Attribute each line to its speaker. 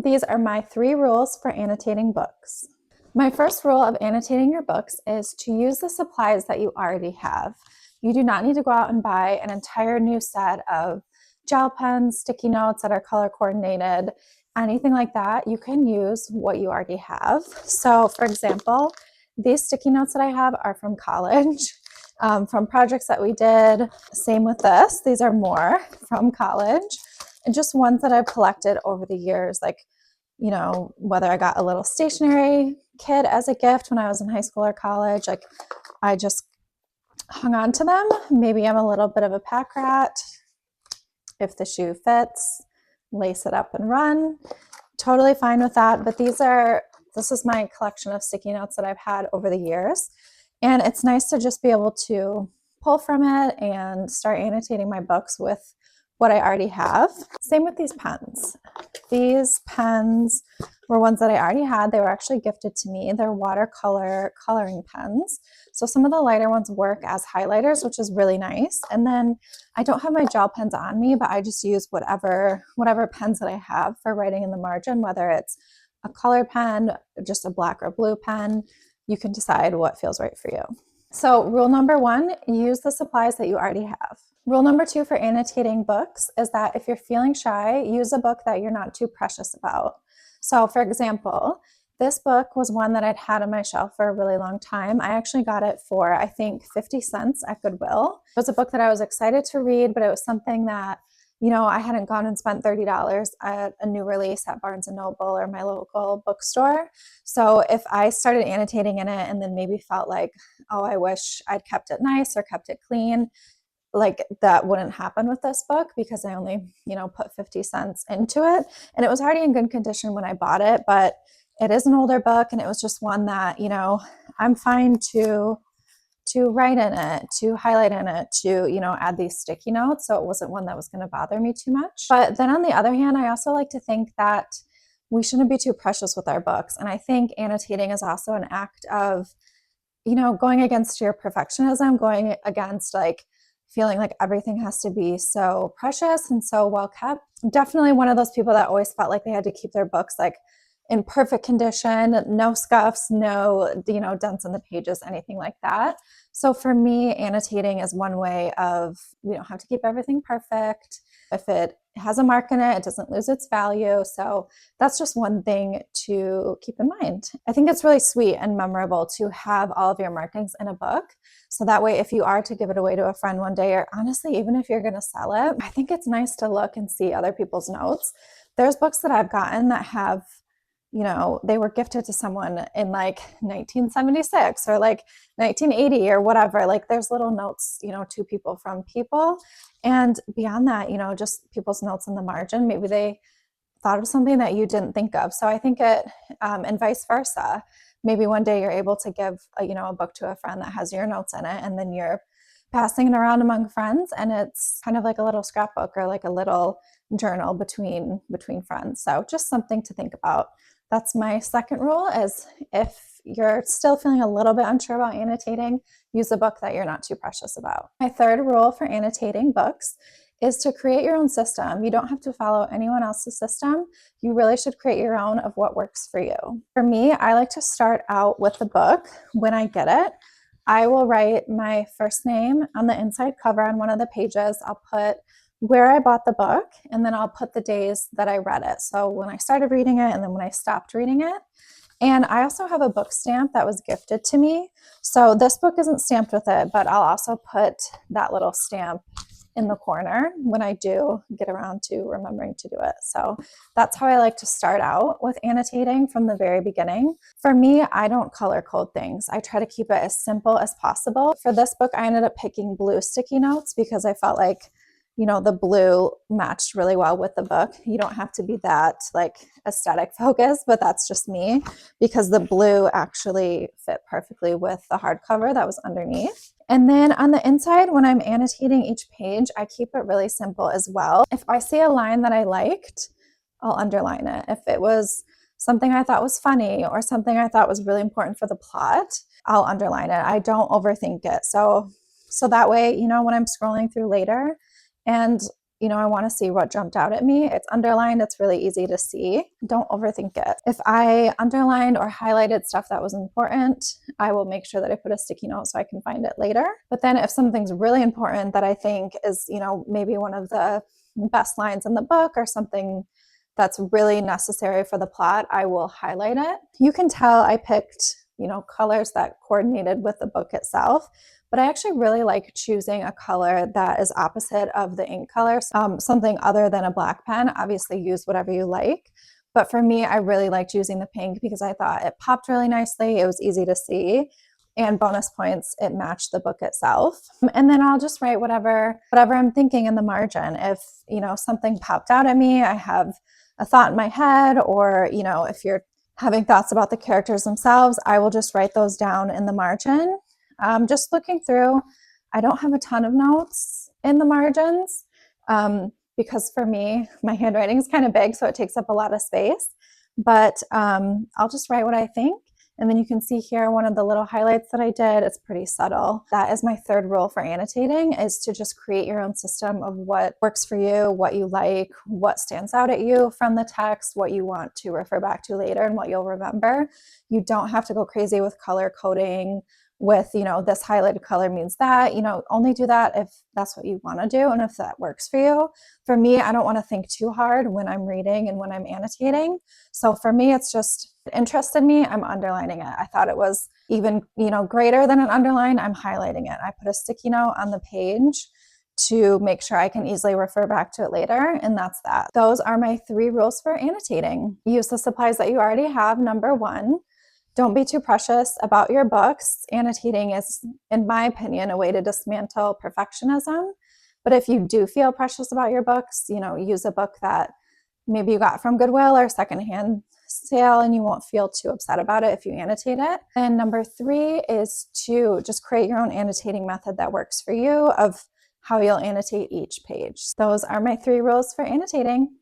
Speaker 1: These are my 3 rules for annotating books. My first rule of annotating your books is to use the supplies that you already have. You do not need to go out and buy an entire new set of gel pens, sticky notes that are color coordinated, anything like that. You can use what you already have. So for example, these sticky notes that I have are from college, from projects that we did. Same with this. These are more from college and just ones that I've collected over the years, like, you know, whether I got a little stationery kit as a gift when I was in high school or college, like I just hung on to them. Maybe I'm a little bit of a pack rat. If the shoe fits, lace it up and run. Totally fine with that. But this is my collection of sticky notes that I've had over the years. And it's nice to just be able to pull from it and start annotating my books with what I already have. Same with these pens. These pens were ones that I already had. They were actually gifted to me. They're watercolor coloring pens. So some of the lighter ones work as highlighters, which is really nice. And then I don't have my gel pens on me, but I just use whatever pens that I have for writing in the margin, whether it's a color pen, just a black or blue pen. You can decide what feels right for you. So rule number 1, use the supplies that you already have. Rule number 2 for annotating books is that if you're feeling shy, use a book that you're not too precious about. So for example, this book was one that I'd had on my shelf for a really long time. I actually got it for, I think, 50 cents at Goodwill. It was a book that I was excited to read, but it was something that, you know, I hadn't gone and spent $30 at a new release at Barnes & Noble or my local bookstore. So if I started annotating in it and then maybe felt like, oh, I wish I'd kept it nice or kept it clean, like that wouldn't happen with this book because I only, put 50 cents into it. And it was already in good condition when I bought it, but it is an older book and it was just one that, I'm fine to write in it, to highlight in it, to, add these sticky notes. So it wasn't one that was going to bother me too much. But then on the other hand, I also like to think that we shouldn't be too precious with our books. And I think annotating is also an act of, going against your perfectionism, going against feeling like everything has to be so precious and so well kept. Definitely one of those people that always felt like they had to keep their books in perfect condition, no scuffs, no, dents in the pages, anything like that. So for me, annotating is one way of, we don't have to keep everything perfect. If it has a mark in it, it doesn't lose its value. So that's just one thing to keep in mind. I think it's really sweet and memorable to have all of your markings in a book. So that way, if you are to give it away to a friend one day, or honestly, even if you're going to sell it, I think it's nice to look and see other people's notes. There's books that I've gotten that have, they were gifted to someone in 1976 or 1980 or whatever. There's little notes, to people from people. And beyond that, just people's notes in the margin. Maybe they thought of something that you didn't think of. So I think and vice versa. Maybe one day you're able to give a book to a friend that has your notes in it, and then you're passing it around among friends, and it's kind of like a little scrapbook or like a little journal between friends. So just something to think about. That's my second rule, is if you're still feeling a little bit unsure about annotating, use a book that you're not too precious about. My third rule for annotating books is to create your own system. You don't have to follow anyone else's system. You really should create your own of what works for you. For me, I like to start out with the book. When I get it, I will write my first name on the inside cover on one of the pages. I'll put where I bought the book, and then I'll put the days that I read it. So when I started reading it and then when I stopped reading it. And I also have a book stamp that was gifted to me. So this book isn't stamped with it, but I'll also put that little stamp in the corner when I do get around to remembering to do it. So that's how I like to start out with annotating from the very beginning. For me, I don't color code things. I try to keep it as simple as possible. For this book, I ended up picking blue sticky notes because I felt like the blue matched really well with the book. You don't have to be that aesthetic focused, but that's just me, because the blue actually fit perfectly with the hardcover that was underneath. And then on the inside, when I'm annotating each page, I keep it really simple as well. If I see a line that I liked, I'll underline it. If it was something I thought was funny or something I thought was really important for the plot, I'll underline it. I don't overthink it. So that way, when I'm scrolling through later, and I want to see what jumped out at me. It's underlined, it's really easy to see. Don't overthink it. If I underlined or highlighted stuff that was important, I will make sure that I put a sticky note so I can find it later. But then if something's really important that I think is, maybe one of the best lines in the book or something that's really necessary for the plot, I will highlight it. You can tell I picked, colors that coordinated with the book itself, but I actually really like choosing a color that is opposite of the ink color, something other than a black pen. Obviously use whatever you like. But for me, I really liked using the pink because I thought it popped really nicely. It was easy to see. And bonus points, it matched the book itself. And then I'll just write whatever I'm thinking in the margin. If, something popped out at me, I have a thought in my head, or, if you're having thoughts about the characters themselves, I will just write those down in the margin. Just looking through, I don't have a ton of notes in the margins because for me, my handwriting is kind of big, so it takes up a lot of space. But I'll just write what I think. And then you can see here one of the little highlights that I did. It's pretty subtle. That is my third rule for annotating, is to just create your own system of what works for you, what you like, what stands out at you from the text, what you want to refer back to later, and what you'll remember. You don't have to go crazy with color coding with, this highlighted color means that, only do that if that's what you want to do and if that works for you. For me, I don't want to think too hard when I'm reading and when I'm annotating. So for me, it's just interested me, I'm underlining it. I thought it was even, greater than an underline, I'm highlighting it. I put a sticky note on the page to make sure I can easily refer back to it later, and that's that. Those are my 3 rules for annotating. Use the supplies that you already have. Number 1, don't be too precious about your books. Annotating is, in my opinion, a way to dismantle perfectionism. But if you do feel precious about your books, use a book that maybe you got from Goodwill or secondhand sale, and you won't feel too upset about it if you annotate it. And number 3 is to just create your own annotating method that works for you, of how you'll annotate each page. Those are my 3 rules for annotating.